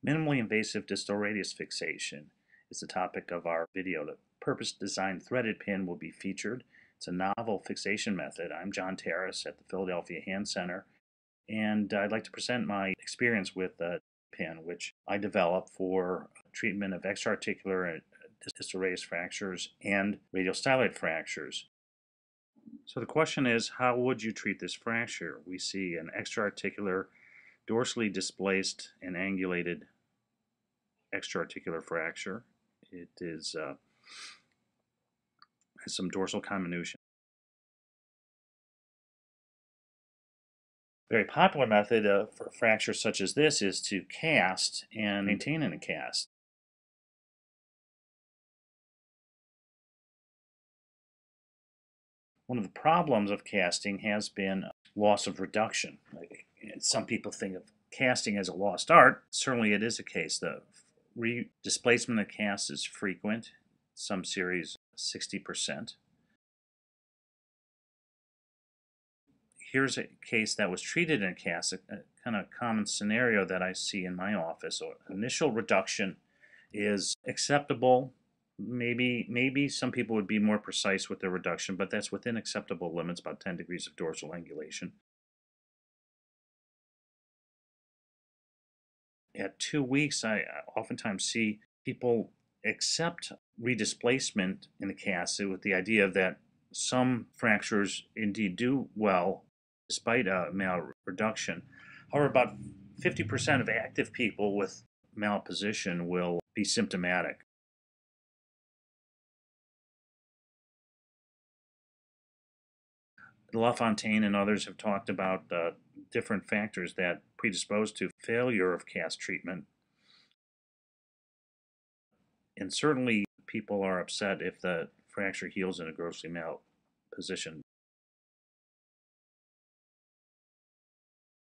Minimally invasive distal radius fixation is the topic of our video. The purpose-designed threaded pin will be featured. It's a novel fixation method. I'm John Terrace at the Philadelphia Hand Center, and I'd like to present my experience with the pin, which I developed for treatment of extraarticular and distal radius fractures and radial styloid fractures. So the question is, how would you treat this fracture? We see an extraarticular, dorsally displaced and angulated extraarticular fracture. It is has some dorsal comminution. A very popular method for a fracture such as this is to cast and maintain in a cast. One of the problems of casting has been loss of reduction. Some people think of casting as a lost art. Certainly it is a case. The redisplacement of cast is frequent, some series 60%. Here's a case that was treated in a cast, a kind of common scenario that I see in my office. So initial reduction is acceptable. Maybe some people would be more precise with their reduction, but that's within acceptable limits, about 10 degrees of dorsal angulation. At 2 weeks, I oftentimes see people accept redisplacement in the cast with the idea that some fractures indeed do well despite a malreduction. However, about 50% of active people with malposition will be symptomatic. Lafontaine and others have talked about different factors that predispose to failure of cast treatment. And certainly people are upset if the fracture heals in a grossly mal position.